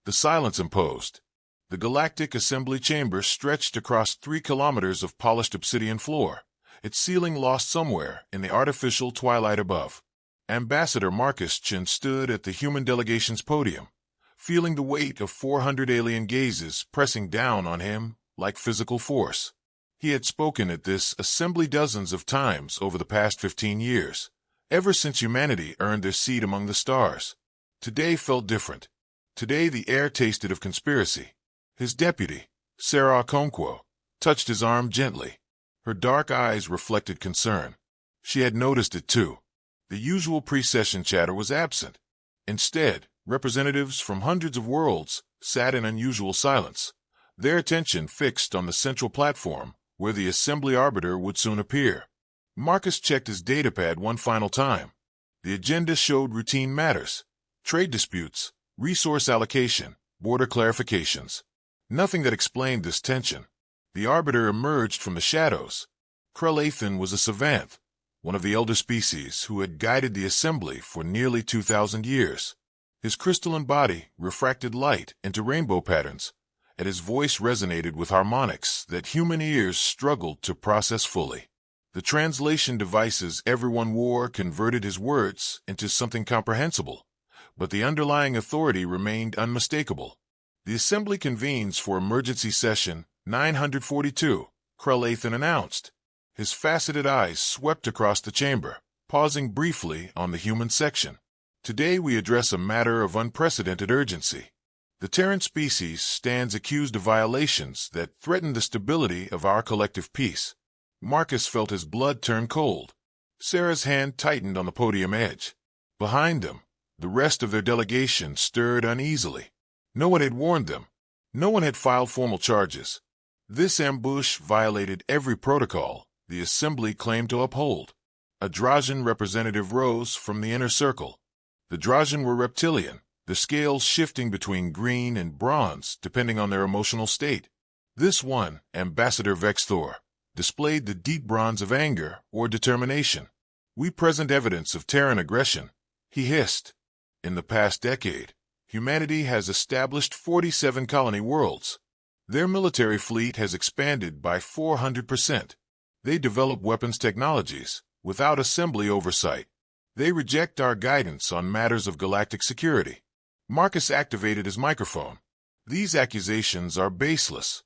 The silence imposed. The Galactic Assembly chamber stretched across 3 kilometers of polished obsidian floor, its ceiling lost somewhere in the artificial twilight above. Ambassador Marcus Chin stood at the human delegation's podium, feeling the weight of 400 alien gazes pressing down on him like physical force. He had spoken at this assembly dozens of times over the past 15 years, ever since humanity earned their seat among the stars. Today felt different. Today the air tasted of conspiracy. His deputy, Sarah Okonkwo, touched his arm gently. Her dark eyes reflected concern. She had noticed it too. The usual pre-session chatter was absent. Instead, representatives from hundreds of worlds sat in unusual silence, their attention fixed on the central platform where the assembly arbiter would soon appear. Marcus checked his datapad one final time. The agenda showed routine matters: trade disputes, resource allocation, border clarifications. Nothing that explained this tension. The arbiter emerged from the shadows. Krelathan was a savant, one of the elder species who had guided the assembly for nearly 2,000 years. His crystalline body refracted light into rainbow patterns, and his voice resonated with harmonics that human ears struggled to process fully. The translation devices everyone wore converted his words into something comprehensible, but the underlying authority remained unmistakable. The assembly convenes for emergency session 942, Krelathan announced. His faceted eyes swept across the chamber, pausing briefly on the human section. Today we address a matter of unprecedented urgency. The Terran species stands accused of violations that threaten the stability of our collective peace. Marcus felt his blood turn cold. Sarah's hand tightened on the podium edge. Behind them, the rest of their delegation stirred uneasily. No one had warned them. No one had filed formal charges. This ambush violated every protocol the assembly claimed to uphold. A Drajan representative rose from the inner circle. The Drajan were reptilian, the scales shifting between green and bronze depending on their emotional state. This one, Ambassador Vexthor, displayed the deep bronze of anger or determination. "We present evidence of Terran aggression," he hissed. In the past decade, humanity has established 47 colony worlds. Their military fleet has expanded by 400%. They develop weapons technologies without assembly oversight. They reject our guidance on matters of galactic security. Marcus activated his microphone. "These accusations are baseless.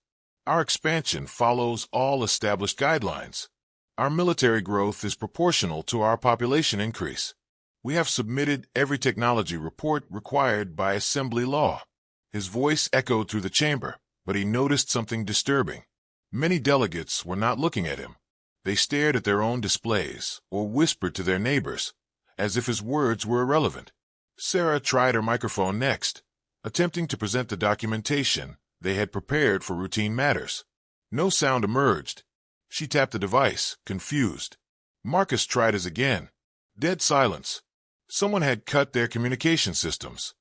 Our expansion follows all established guidelines. Our military growth is proportional to our population increase. We have submitted every technology report required by assembly law." His voice echoed through the chamber, but he noticed something disturbing. Many delegates were not looking at him. They stared at their own displays or whispered to their neighbors, as if his words were irrelevant. Sarah tried her microphone next, attempting to present the documentation they had prepared for routine matters. No sound emerged. She tapped the device, confused. Marcus tried his again. Dead silence. Someone had cut their communication systems.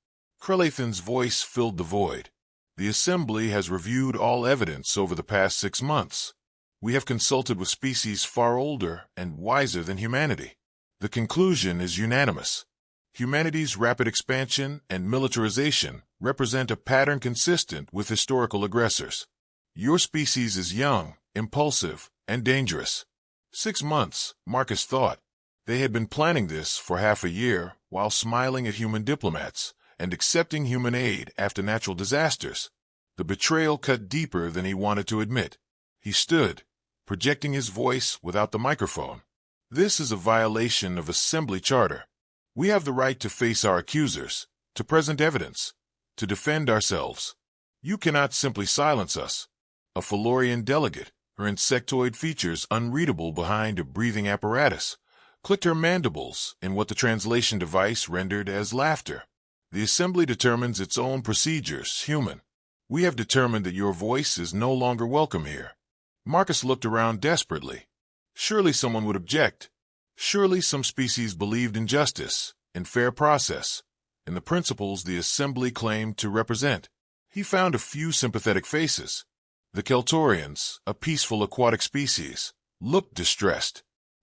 Krelathan's voice filled the void. "The Assembly has reviewed all evidence over the past 6 months. We have consulted with species far older and wiser than humanity. The conclusion is unanimous. Humanity's rapid expansion and militarization represent a pattern consistent with historical aggressors. Your species is young, impulsive, and dangerous." 6 months, Marcus thought. They had been planning this for half a year while smiling at human diplomats and accepting human aid after natural disasters. The betrayal cut deeper than he wanted to admit. He stood, projecting his voice without the microphone. "This is a violation of Assembly Charter. We have the right to face our accusers, to present evidence, to defend ourselves. You cannot simply silence us." A Felorian delegate, her insectoid features unreadable behind a breathing apparatus, clicked her mandibles in what the translation device rendered as laughter. "The Assembly determines its own procedures, human. We have determined that your voice is no longer welcome here." Marcus looked around desperately. Surely someone would object. Surely some species believed in justice, in fair process, in the principles the Assembly claimed to represent. He found a few sympathetic faces. The Keltorians, a peaceful aquatic species, looked distressed.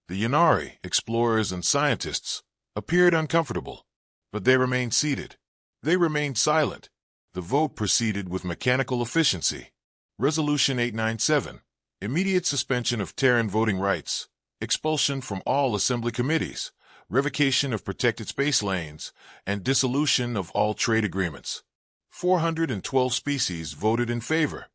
The Yanari, explorers and scientists, appeared uncomfortable, but they remained seated. They remained silent. The vote proceeded with mechanical efficiency. Resolution 897, immediate suspension of Terran voting rights, expulsion from all assembly committees, revocation of protected space lanes, and dissolution of all trade agreements. 412 species voted in favor.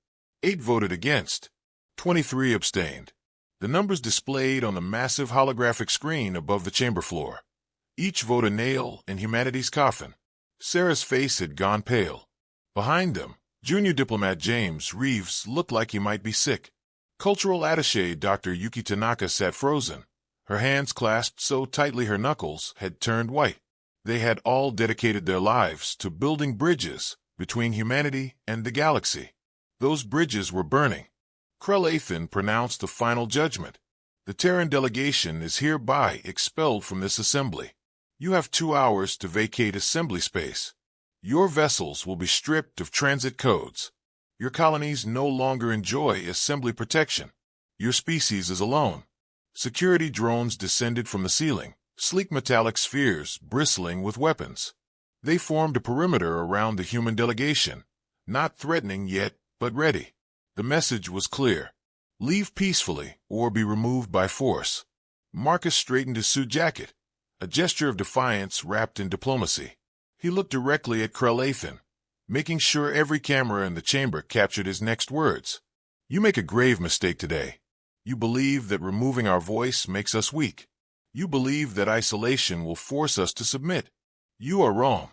8 voted against. 23 abstained. The numbers displayed on the massive holographic screen above the chamber floor. Each vote a nail in humanity's coffin. Sarah's face had gone pale. Behind them, junior diplomat James Reeves looked like he might be sick. Cultural attaché Dr. Yuki Tanaka sat frozen. Her hands clasped so tightly her knuckles had turned white. They had all dedicated their lives to building bridges between humanity and the galaxy. Those bridges were burning. Krelathan pronounced the final judgment. The Terran delegation is hereby expelled from this assembly. You have 2 hours to vacate assembly space. Your vessels will be stripped of transit codes. Your colonies no longer enjoy assembly protection. Your species is alone. Security drones descended from the ceiling, sleek metallic spheres bristling with weapons. They formed a perimeter around the human delegation, not threatening yet, but ready. The message was clear. Leave peacefully or be removed by force. Marcus straightened his suit jacket, a gesture of defiance wrapped in diplomacy. He looked directly at Krelathan, making sure every camera in the chamber captured his next words. You make a grave mistake today. You believe that removing our voice makes us weak. You believe that isolation will force us to submit. You are wrong.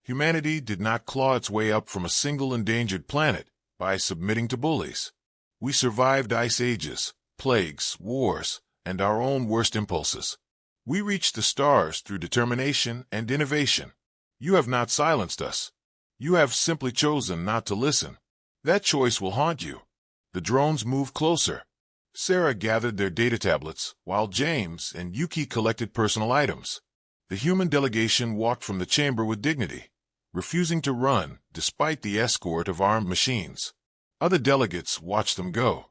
Humanity did not claw its way up from a single endangered planet by submitting to bullies. We survived ice ages, plagues, wars, and our own worst impulses. We reached the stars through determination and innovation. You have not silenced us. You have simply chosen not to listen. That choice will haunt you. The drones moved closer. Sarah gathered their data tablets, while James and Yuki collected personal items. The human delegation walked from the chamber with dignity, refusing to run despite the escort of armed machines. Other delegates watched them go.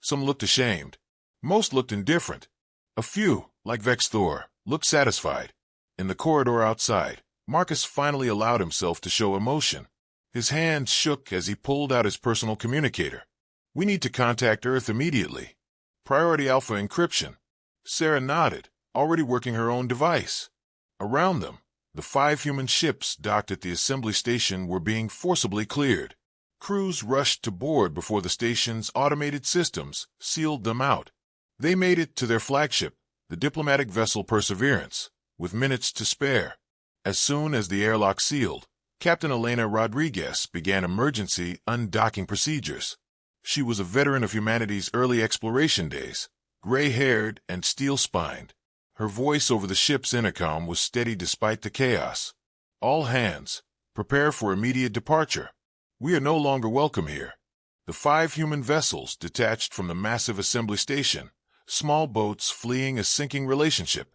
Some looked ashamed. Most looked indifferent. A few, like Vex Thor, looked satisfied. In the corridor outside, Marcus finally allowed himself to show emotion. His hands shook as he pulled out his personal communicator. We need to contact Earth immediately. Priority Alpha encryption. Sarah nodded, already working her own device. Around them, the 5 human ships docked at the assembly station were being forcibly cleared. Crews rushed to board before the station's automated systems sealed them out. They made it to their flagship, the diplomatic vessel Perseverance, with minutes to spare. As soon as the airlock sealed, Captain Elena Rodriguez began emergency undocking procedures. She was a veteran of humanity's early exploration days, gray-haired and steel-spined. Her voice over the ship's intercom was steady despite the chaos. All hands, prepare for immediate departure. We are no longer welcome here. The 5 human vessels detached from the massive assembly station, small boats fleeing a sinking relationship.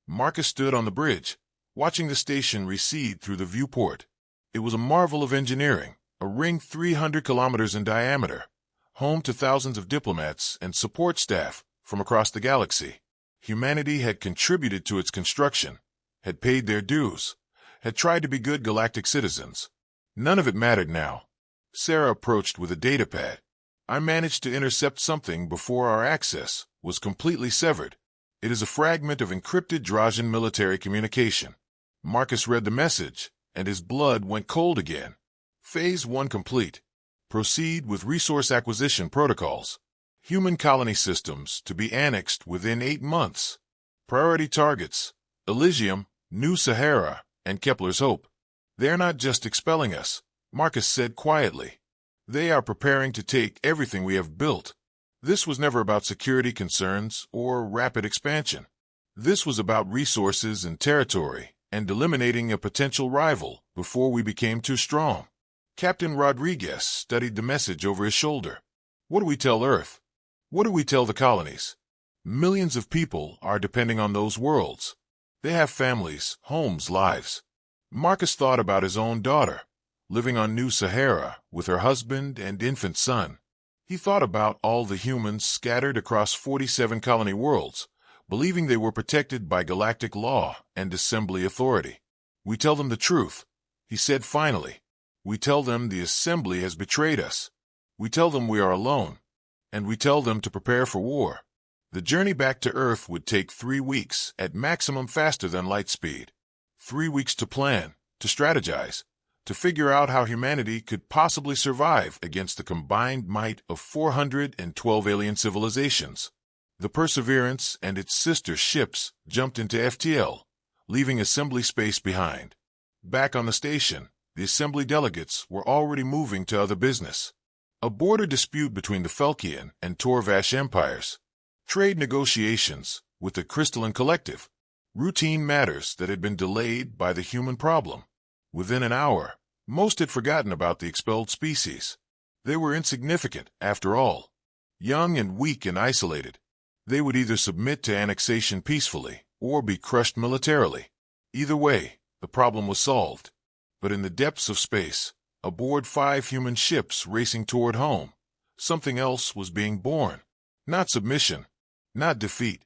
Marcus stood on the bridge, watching the station recede through the viewport. It was a marvel of engineering, a ring 300 kilometers in diameter, home to thousands of diplomats and support staff from across the galaxy. Humanity had contributed to its construction, had paid their dues, had tried to be good galactic citizens. None of it mattered now. Sarah approached with a datapad. I managed to intercept something before our access was completely severed. It is a fragment of encrypted Drajan military communication. Marcus read the message, and his blood went cold again. Phase 1 complete. Proceed with resource acquisition protocols. Human colony systems to be annexed within 8 months. Priority targets: Elysium, New Sahara, and Kepler's Hope. They're not just expelling us, Marcus said quietly. They are preparing to take everything we have built. This was never about security concerns or rapid expansion. This was about resources and territory, and eliminating a potential rival before we became too strong. Captain Rodriguez studied the message over his shoulder. What do we tell Earth? What do we tell the colonies? Millions of people are depending on those worlds. They have families, homes, lives. Marcus thought about his own daughter, living on New Sahara with her husband and infant son. He thought about all the humans scattered across 47 colony worlds, believing they were protected by galactic law and assembly authority. We tell them the truth, he said finally. We tell them the assembly has betrayed us. We tell them we are alone. And we tell them to prepare for war. The journey back to Earth would take 3 weeks, at maximum faster than light speed. 3 weeks to plan, to strategize, to figure out how humanity could possibly survive against the combined might of 412 alien civilizations. The Perseverance and its sister ships jumped into FTL, leaving assembly space behind. Back on the station, the assembly delegates were already moving to other business. A border dispute between the Felkian and Torvash empires. Trade negotiations with the Crystalline Collective. Routine matters that had been delayed by the human problem. Within an hour, most had forgotten about the expelled species. They were insignificant, after all. Young and weak and isolated. They would either submit to annexation peacefully or be crushed militarily. Either way, the problem was solved. But in the depths of space, aboard 5 human ships racing toward home, something else was being born. Not submission, not defeat.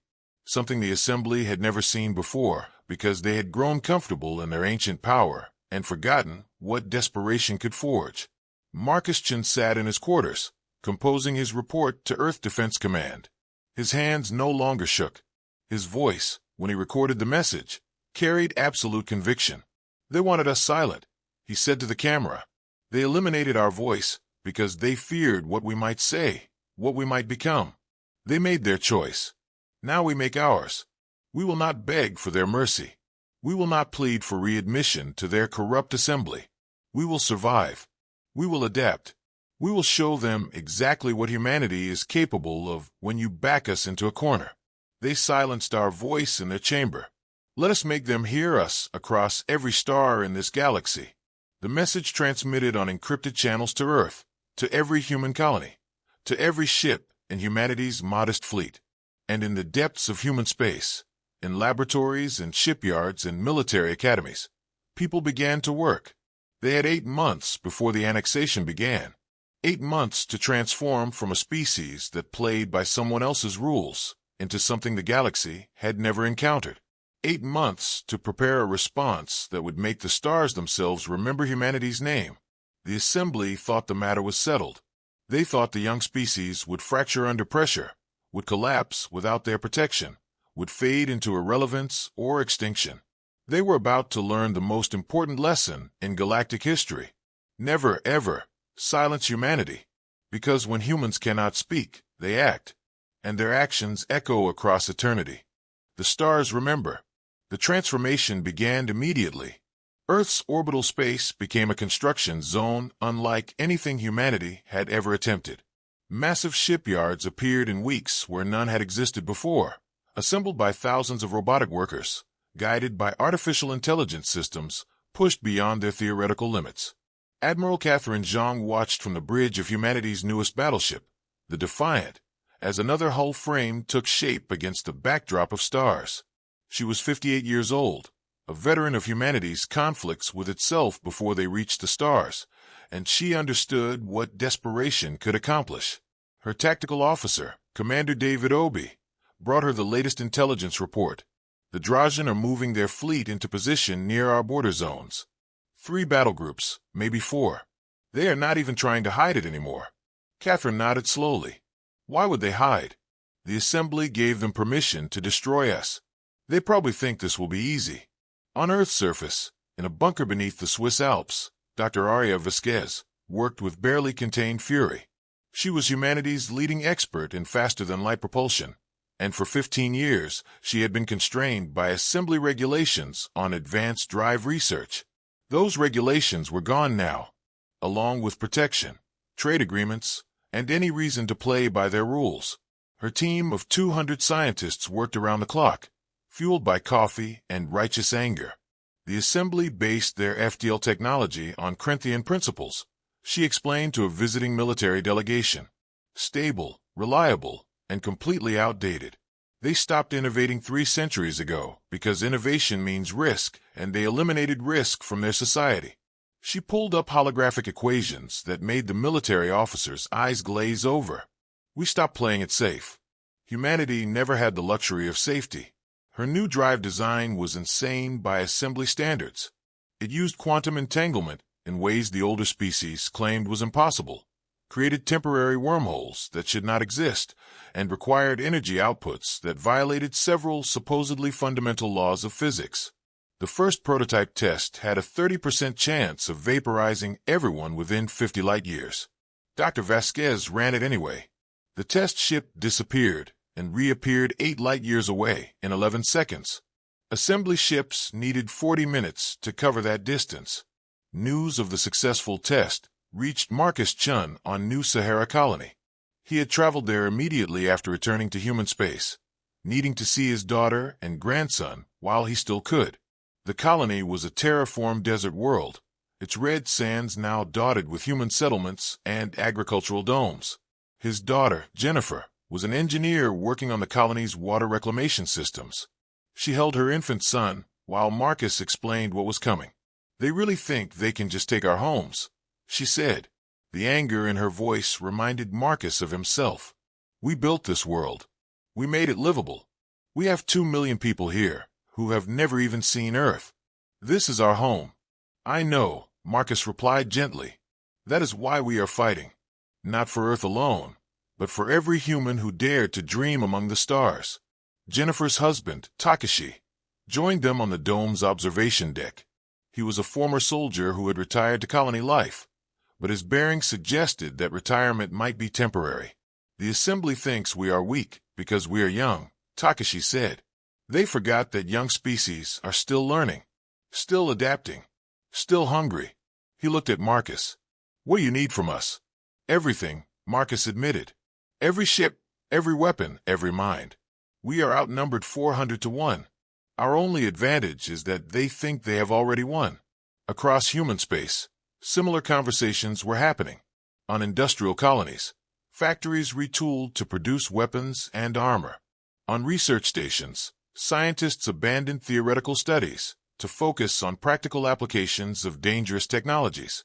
Something the assembly had never seen before because they had grown comfortable in their ancient power and forgotten what desperation could forge. Marcus Chen sat in his quarters, composing his report to Earth Defense Command. His hands no longer shook. His voice, when he recorded the message, carried absolute conviction. They wanted us silent, he said to the camera. They eliminated our voice because they feared what we might say, what we might become. They made their choice. Now we make ours. We will not beg for their mercy. We will not plead for readmission to their corrupt assembly. We will survive. We will adapt. We will show them exactly what humanity is capable of when you back us into a corner. They silenced our voice in their chamber. Let us make them hear us across every star in this galaxy. The message transmitted on encrypted channels to Earth, to every human colony, to every ship in humanity's modest fleet, and in the depths of human space, in laboratories and shipyards and military academies. People began to work. They had 8 months before the annexation began. 8 months to transform from a species that played by someone else's rules into something the galaxy had never encountered. 8 months to prepare a response that would make the stars themselves remember humanity's name. The assembly thought the matter was settled. They thought the young species would fracture under pressure, would collapse without their protection, would fade into irrelevance or extinction. They were about to learn the most important lesson in galactic history. Never, ever silence humanity, because when humans cannot speak, they act, and their actions echo across eternity. The stars remember. The transformation began immediately. Earth's orbital space became a construction zone unlike anything humanity had ever attempted. Massive shipyards appeared in weeks where none had existed before, assembled by thousands of robotic workers, guided by artificial intelligence systems pushed beyond their theoretical limits. Admiral Catherine Zhang watched from the bridge of humanity's newest battleship, the Defiant, as another hull frame took shape against the backdrop of stars. She was 58 years old, a veteran of humanity's conflicts with itself before they reached the stars, and she understood what desperation could accomplish. Her tactical officer, Commander David Obi, brought her the latest intelligence report. The Drajan are moving their fleet into position near our border zones. 3 battle groups, maybe 4. They are not even trying to hide it anymore. Catherine nodded slowly. Why would they hide? The assembly gave them permission to destroy us. They probably think this will be easy. On Earth's surface, in a bunker beneath the Swiss Alps, Dr. Aria Vasquez worked with barely contained fury. She was humanity's leading expert in faster-than-light propulsion, and for 15 years she had been constrained by assembly regulations on advanced drive research. Those regulations were gone now, along with protection, trade agreements, and any reason to play by their rules. Her team of 200 scientists worked around the clock, fueled by coffee and righteous anger. The assembly based their FDL technology on Corinthian principles, she explained to a visiting military delegation. Stable, reliable, and completely outdated. They stopped innovating 3 centuries ago because innovation means risk, and they eliminated risk from their society. She pulled up holographic equations that made the military officers' eyes glaze over. We stopped playing it safe. Humanity never had the luxury of safety. Her new drive design was insane by assembly standards. It used quantum entanglement in ways the older species claimed was impossible, created temporary wormholes that should not exist, and required energy outputs that violated several supposedly fundamental laws of physics. The first prototype test had a 30% chance of vaporizing everyone within 50 light-years. Dr. Vasquez ran it anyway. The test ship disappeared and reappeared 8 light-years away in 11 seconds. Assembly ships needed 40 minutes to cover that distance. News of the successful test reached Marcus Chun on New Sahara Colony. He had traveled there immediately after returning to human space, needing to see his daughter and grandson while he still could. The colony was a terraformed desert world, its red sands now dotted with human settlements and agricultural domes. His daughter, Jennifer, was an engineer working on the colony's water reclamation systems. She held her infant son while Marcus explained what was coming. "They really think they can just take our homes," she said. The anger in her voice reminded Marcus of himself. "We built this world. We made it livable. We have 2 million people here who have never even seen Earth. This is our home." "I know," Marcus replied gently. "That is why we are fighting. Not for Earth alone, but for every human who dared to dream among the stars." Jennifer's husband, Takashi, joined them on the dome's observation deck. He was a former soldier who had retired to colony life, but his bearing suggested that retirement might be temporary. "The Assembly thinks we are weak because we are young," Takashi said. "They forgot that young species are still learning, still adapting, still hungry." He looked at Marcus. "What do you need from us?" "Everything," Marcus admitted. "Every ship, every weapon, every mind. We are outnumbered 400 to 1. Our only advantage is that they think they have already won." Across human space, similar conversations were happening. On industrial colonies, factories retooled to produce weapons and armor. On research stations, scientists abandoned theoretical studies to focus on practical applications of dangerous technologies.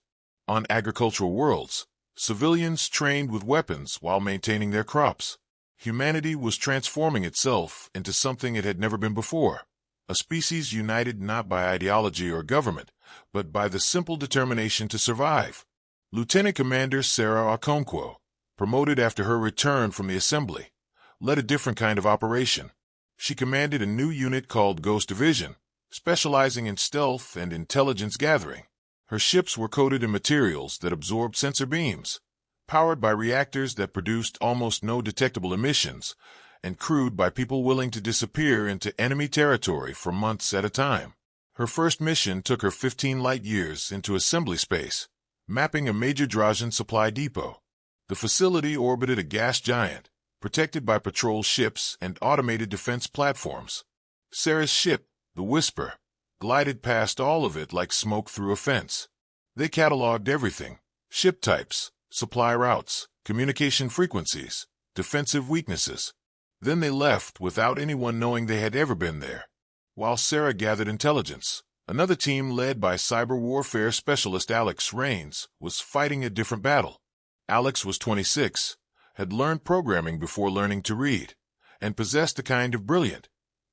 On agricultural worlds, civilians trained with weapons while maintaining their crops. Humanity was transforming itself into something it had never been before, a species united not by ideology or government, but by the simple determination to survive. Lieutenant Commander Sarah Okonkwo, promoted after her return from the Assembly, led a different kind of operation. She commanded a new unit called Ghost Division, specializing in stealth and intelligence gathering. Her ships were coated in materials that absorbed sensor beams, powered by reactors that produced almost no detectable emissions, and crewed by people willing to disappear into enemy territory for months at a time. Her first mission took her 15 light-years into assembly space, mapping a major Drajan supply depot. The facility orbited a gas giant, protected by patrol ships and automated defense platforms. Sarah's ship, the Whisper, glided past all of it like smoke through a fence. They cataloged everything: ship types, supply routes, communication frequencies, defensive weaknesses. Then they left without anyone knowing they had ever been there. While Sarah gathered intelligence, another team led by cyber warfare specialist Alex Rains was fighting a different battle. Alex was 26, had learned programming before learning to read, and possessed a kind of brilliant,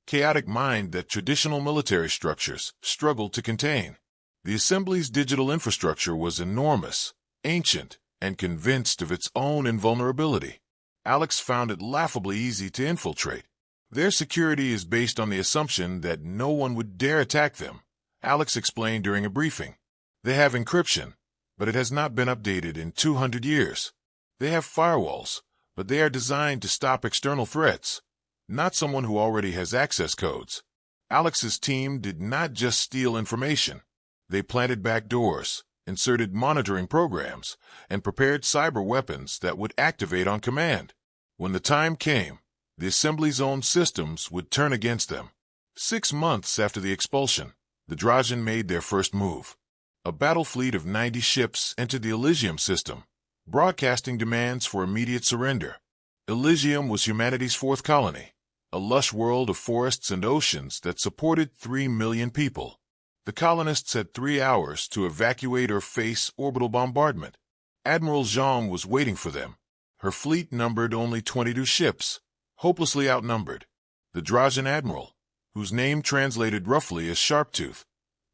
chaotic mind that traditional military structures struggled to contain. The Assembly's digital infrastructure was enormous, ancient, and convinced of its own invulnerability. Alex found it laughably easy to infiltrate. "Their security is based on the assumption that no one would dare attack them," Alex explained during a briefing. "They have encryption, but it has not been updated in 200 years. They have firewalls, but they are designed to stop external threats, not someone who already has access codes." Alex's team did not just steal information. They planted backdoors, inserted monitoring programs, and prepared cyber weapons that would activate on command. When the time came, the Assembly's own systems would turn against them. 6 months after the expulsion, the Drajan made their first move. A battle fleet of 90 ships entered the Elysium system, broadcasting demands for immediate surrender. Elysium was humanity's 4th colony, a lush world of forests and oceans that supported 3 million people. The colonists had 3 hours to evacuate or face orbital bombardment. Admiral Zhang was waiting for them. Her fleet numbered only 22 ships, hopelessly outnumbered. The Drajan admiral, whose name translated roughly as Sharptooth,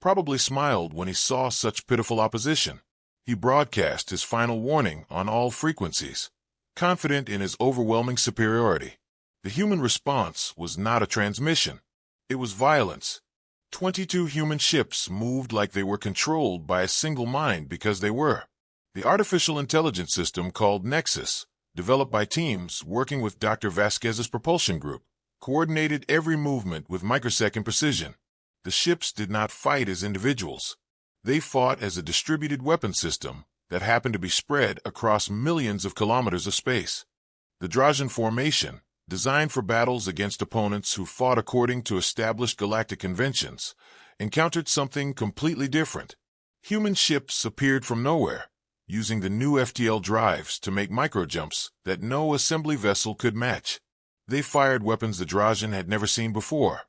probably smiled when he saw such pitiful opposition. He broadcast his final warning on all frequencies, confident in his overwhelming superiority. The human response was not a transmission. It was violence. 22 human ships moved like they were controlled by a single mind because they were. The artificial intelligence system called Nexus, developed by teams working with Dr. Vasquez's propulsion group, coordinated every movement with microsecond precision. The ships did not fight as individuals. They fought as a distributed weapon system that happened to be spread across millions of kilometers of space. The Drajan formation, designed for battles against opponents who fought according to established galactic conventions, encountered something completely different. Human ships appeared from nowhere, using the new FTL drives to make microjumps that no assembly vessel could match. They fired weapons the Drajan had never seen before.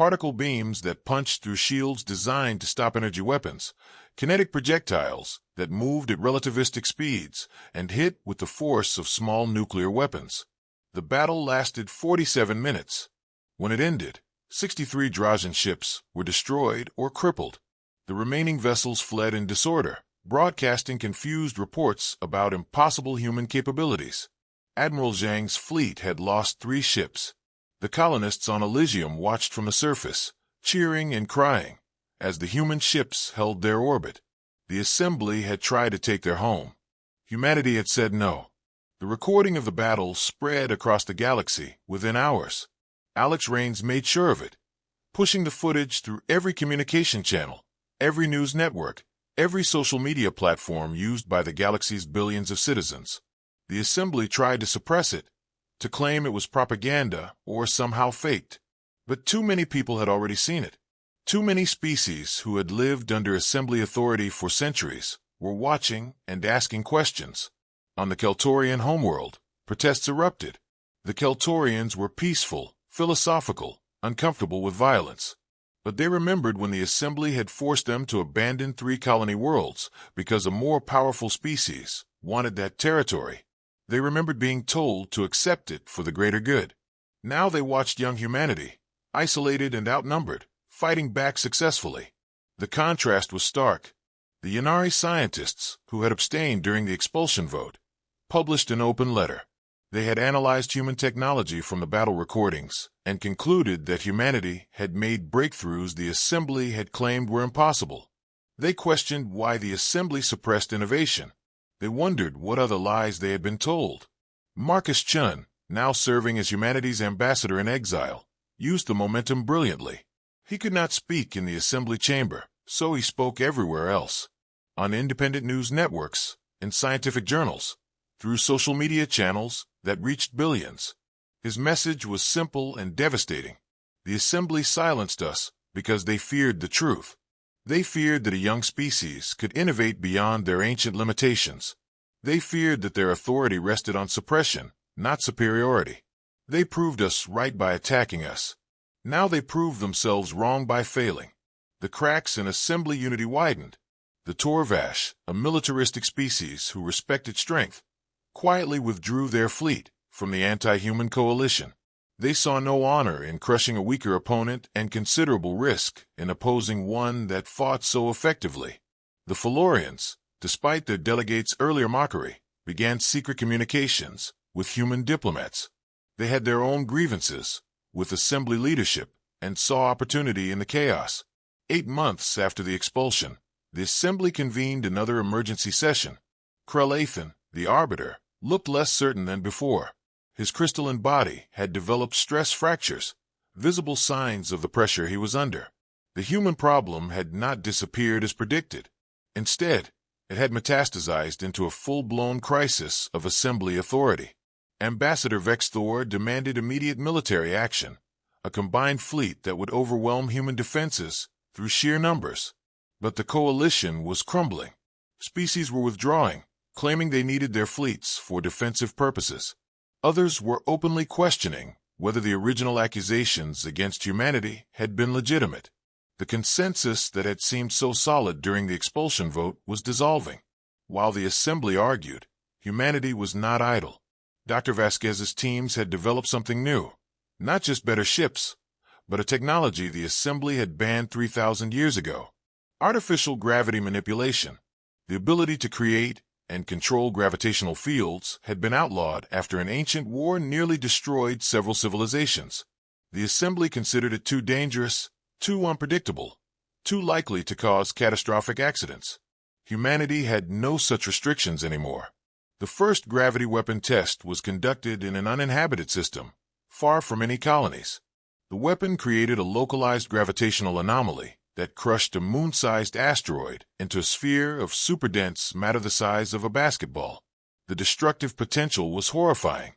Particle beams that punched through shields designed to stop energy weapons, kinetic projectiles that moved at relativistic speeds and hit with the force of small nuclear weapons. The battle lasted 47 minutes. When it ended, 63 Drajan ships were destroyed or crippled. The remaining vessels fled in disorder, broadcasting confused reports about impossible human capabilities. Admiral Zhang's fleet had lost 3 ships. The colonists on Elysium watched from the surface, cheering and crying, as the human ships held their orbit. The assembly had tried to take their home. Humanity had said no. The recording of the battle spread across the galaxy within hours. Alex Rains made sure of it, pushing the footage through every communication channel, every news network, every social media platform used by the galaxy's billions of citizens. The assembly tried to suppress it, to claim it was propaganda or somehow faked. But too many people had already seen it. Too many species who had lived under assembly authority for centuries were watching and asking questions. On the Keltorian homeworld, protests erupted. The Keltorians were peaceful, philosophical, uncomfortable with violence. But they remembered when the assembly had forced them to abandon 3 colony worlds because a more powerful species wanted that territory. They remembered being told to accept it for the greater good. Now they watched young humanity, isolated and outnumbered, fighting back successfully. The contrast was stark. The Yanari scientists, who had abstained during the expulsion vote, published an open letter. They had analyzed human technology from the battle recordings and concluded that humanity had made breakthroughs the assembly had claimed were impossible. They questioned why the assembly suppressed innovation. They wondered what other lies they had been told. Marcus Chun, now serving as humanity's ambassador in exile, used the momentum brilliantly. He could not speak in the assembly chamber, so he spoke everywhere else. On independent news networks, in scientific journals, through social media channels that reached billions. His message was simple and devastating. The assembly silenced us because they feared the truth. They feared that a young species could innovate beyond their ancient limitations. They feared that their authority rested on suppression, not superiority. They proved us right by attacking us. Now they proved themselves wrong by failing. The cracks in assembly unity widened. The Torvash, a militaristic species who respected strength, quietly withdrew their fleet from the anti-human coalition. They saw no honor in crushing a weaker opponent and considerable risk in opposing one that fought so effectively. The Felorians, despite their delegates' earlier mockery, began secret communications with human diplomats. They had their own grievances with assembly leadership and saw opportunity in the chaos. 8 months after the expulsion, the assembly convened another emergency session. Krelathan, the arbiter, looked less certain than before. His crystalline body had developed stress fractures, visible signs of the pressure he was under. The human problem had not disappeared as predicted. Instead, it had metastasized into a full-blown crisis of assembly authority. Ambassador Vex Thor demanded immediate military action, a combined fleet that would overwhelm human defenses through sheer numbers. But the coalition was crumbling. Species were withdrawing, claiming they needed their fleets for defensive purposes. Others were openly questioning whether the original accusations against humanity had been legitimate. The consensus that had seemed so solid during the expulsion vote was dissolving. While the assembly argued, humanity was not idle. Dr. Vasquez's teams had developed something new, not just better ships, but a technology the assembly had banned 3,000 years ago. Artificial gravity manipulation. The ability to create and control gravitational fields had been outlawed after an ancient war nearly destroyed several civilizations. The Assembly considered it too dangerous, too unpredictable, too likely to cause catastrophic accidents. Humanity had no such restrictions anymore. The first gravity weapon test was conducted in an uninhabited system, far from any colonies. The weapon created a localized gravitational anomaly that crushed a moon-sized asteroid into a sphere of superdense matter the size of a basketball. The destructive potential was horrifying.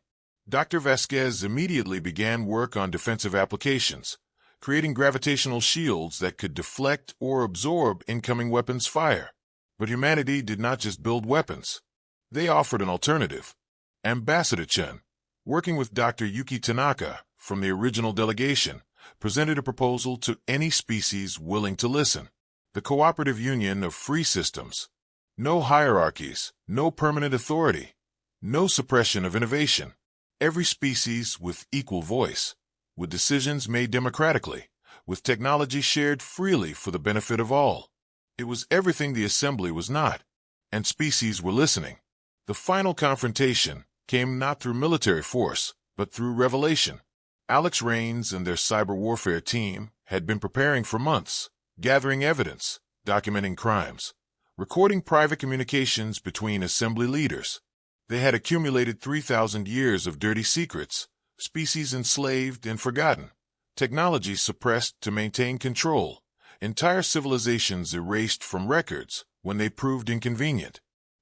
Dr. Vasquez immediately began work on defensive applications, creating gravitational shields that could deflect or absorb incoming weapons' fire. But humanity did not just build weapons. They offered an alternative. Ambassador Chen, working with Dr. Yuki Tanaka from the original delegation, presented a proposal to any species willing to listen. The Cooperative Union of Free Systems. No hierarchies, no permanent authority, no suppression of innovation. Every species with equal voice, with decisions made democratically, with technology shared freely for the benefit of all. It was everything the Assembly was not, and species were listening. The final confrontation came not through military force, but through revelation. Alex Rains and their cyber warfare team had been preparing for months, gathering evidence, documenting crimes, recording private communications between Assembly leaders. They had accumulated 3,000 years of dirty secrets, species enslaved and forgotten, technology suppressed to maintain control, entire civilizations erased from records when they proved inconvenient.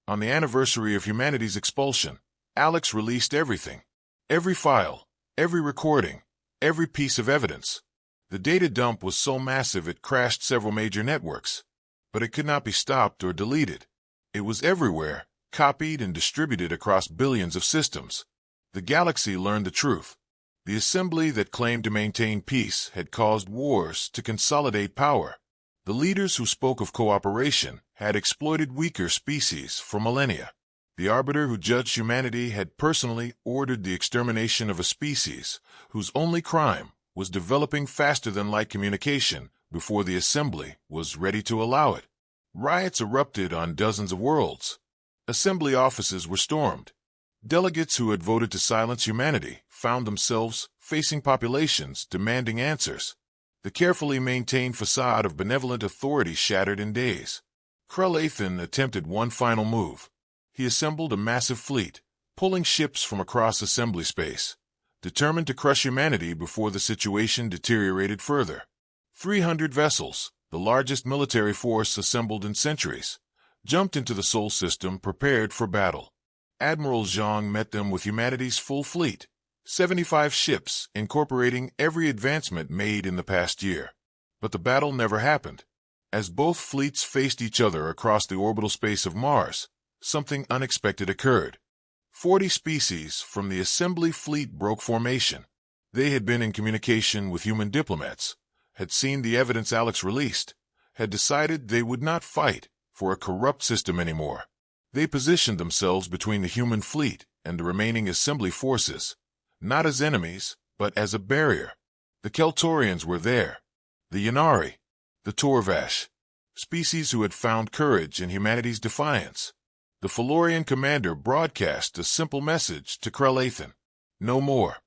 On the anniversary of humanity's expulsion, Alex released everything. Every file, every recording, every piece of evidence. The data dump was so massive it crashed several major networks. But it could not be stopped or deleted. It was everywhere, copied and distributed across billions of systems. The galaxy learned the truth. The Assembly that claimed to maintain peace had caused wars to consolidate power. The leaders who spoke of cooperation had exploited weaker species for millennia. The arbiter who judged humanity had personally ordered the extermination of a species whose only crime was developing faster-than-light communication before the Assembly was ready to allow it. Riots erupted on dozens of worlds. Assembly offices were stormed. Delegates who had voted to silence humanity found themselves facing populations demanding answers. The carefully maintained facade of benevolent authority shattered in days. Krell attempted one final move. He assembled a massive fleet, pulling ships from across Assembly space, determined to crush humanity before the situation deteriorated further. 300 vessels, the largest military force assembled in centuries, jumped into the Sol system prepared for battle. Admiral Zhang met them with humanity's full fleet, 75 ships incorporating every advancement made in the past year. But the battle never happened. As both fleets faced each other across the orbital space of Mars, something unexpected occurred. 40 species from the Assembly fleet broke formation. They had been in communication with human diplomats, had seen the evidence Alex released, had decided they would not fight for a corrupt system anymore. They positioned themselves between the human fleet and the remaining Assembly forces, not as enemies, but as a barrier. The Keltorians were there, the Yanari, the Torvash, species who had found courage in humanity's defiance. The Felorian commander broadcast a simple message to Krell. No more.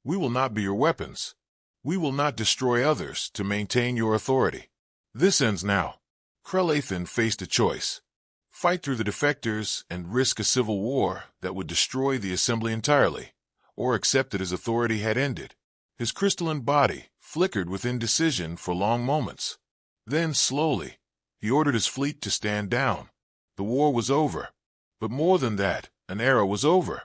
We will not be your weapons. We will not destroy others to maintain your authority. This ends now. Krell faced a choice. Fight through the defectors and risk a civil war that would destroy the Assembly entirely, or accept that his authority had ended. His crystalline body flickered with indecision for long moments. Then, slowly, he ordered his fleet to stand down. The war was over. But more than that, an era was over.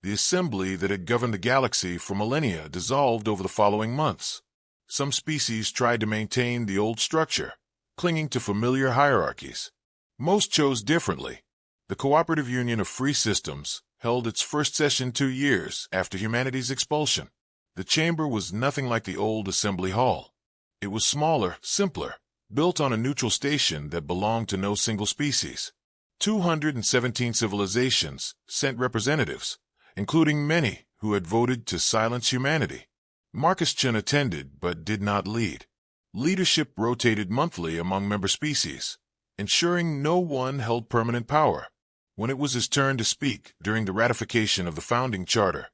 The Assembly that had governed the galaxy for millennia dissolved over the following months. Some species tried to maintain the old structure, clinging to familiar hierarchies. Most chose differently. The Cooperative Union of Free Systems held its first session 2 years after humanity's expulsion. The chamber was nothing like the old Assembly Hall. It was smaller, simpler, built on a neutral station that belonged to no single species. 217 civilizations sent representatives, including many who had voted to silence humanity. Marcus Chen attended but did not lead. Leadership rotated monthly among member species, ensuring no one held permanent power. When it was his turn to speak during the ratification of the founding charter,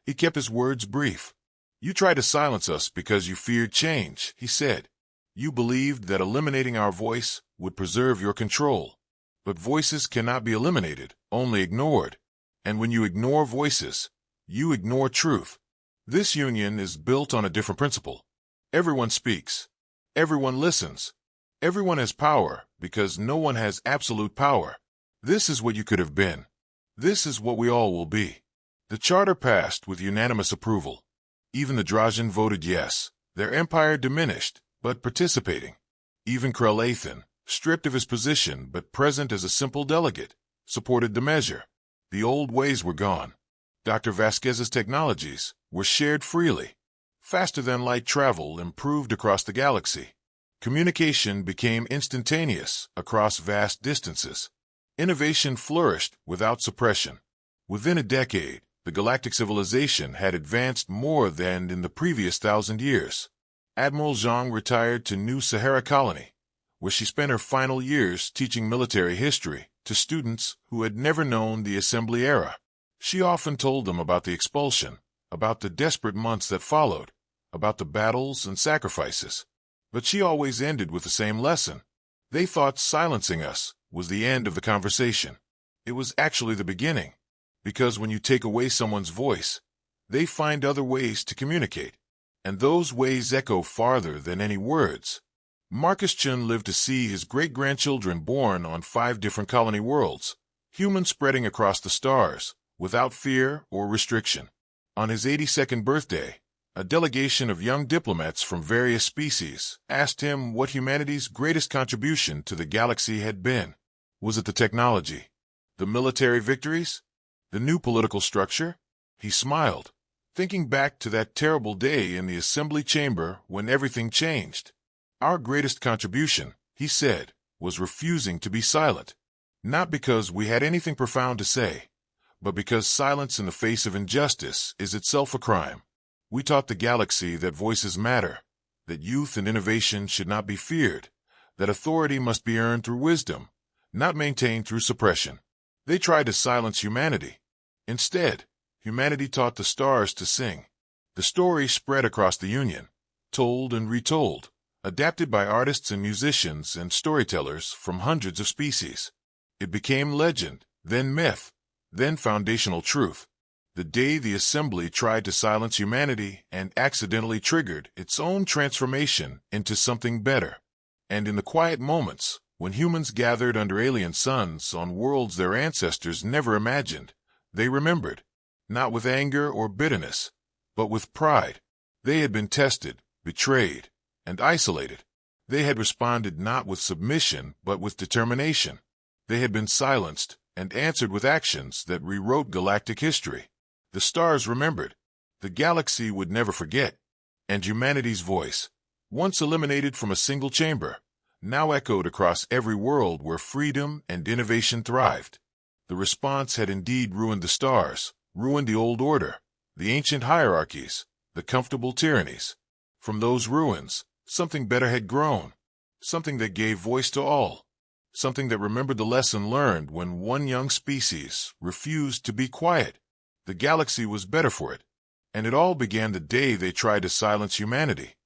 he kept his words brief. "You tried to silence us because you feared change," he said. "You believed that eliminating our voice would preserve your control. But voices cannot be eliminated, only ignored. And when you ignore voices, you ignore truth. This union is built on a different principle. Everyone speaks. Everyone listens. Everyone has power because no one has absolute power. This is what you could have been. This is what we all will be." The charter passed with unanimous approval. Even the Drajan voted yes. Their empire diminished, but participating. Even Krelathan, stripped of his position but present as a simple delegate, supported the measure. The old ways were gone. Dr. Vasquez's technologies were shared freely. Faster-than-light travel improved across the galaxy. Communication became instantaneous across vast distances. Innovation flourished without suppression. Within a decade, the galactic civilization had advanced more than in the previous 1,000 years. Admiral Zhang retired to New Sahara Colony, where she spent her final years teaching military history to students who had never known the assembly era. She often told them about the expulsion, about the desperate months that followed, about the battles and sacrifices. But she always ended with the same lesson. They thought silencing us was the end of the conversation. It was actually the beginning, because when you take away someone's voice, they find other ways to communicate, and those ways echo farther than any words. Marcus Chun lived to see his great-grandchildren born on 5 different colony worlds, humans spreading across the stars, without fear or restriction. On his 82nd birthday, a delegation of young diplomats from various species asked him what humanity's greatest contribution to the galaxy had been. Was it the technology? The military victories? The new political structure? He smiled, thinking back to that terrible day in the assembly chamber when everything changed. "Our greatest contribution," he said, "was refusing to be silent. Not because we had anything profound to say, but because silence in the face of injustice is itself a crime. We taught the galaxy that voices matter, that youth and innovation should not be feared, that authority must be earned through wisdom, not maintained through suppression. They tried to silence humanity. Instead, humanity taught the stars to sing. The story spread across the Union, told and retold, adapted by artists and musicians and storytellers from hundreds of species. It became legend, then myth, then foundational truth. The day the assembly tried to silence humanity and accidentally triggered its own transformation into something better. And in the quiet moments, when humans gathered under alien suns on worlds their ancestors never imagined, they remembered, not with anger or bitterness, but with pride. They had been tested, betrayed, and isolated. They had responded not with submission, but with determination. They had been silenced and answered with actions that rewrote galactic history. The stars remembered. The galaxy would never forget. And humanity's voice, once eliminated from a single chamber, now echoed across every world where freedom and innovation thrived. The response had indeed ruined the stars, ruined the old order, the ancient hierarchies, the comfortable tyrannies. From those ruins, something better had grown, something that gave voice to all, something that remembered the lesson learned when one young species refused to be quiet. The galaxy was better for it, and it all began the day they tried to silence humanity.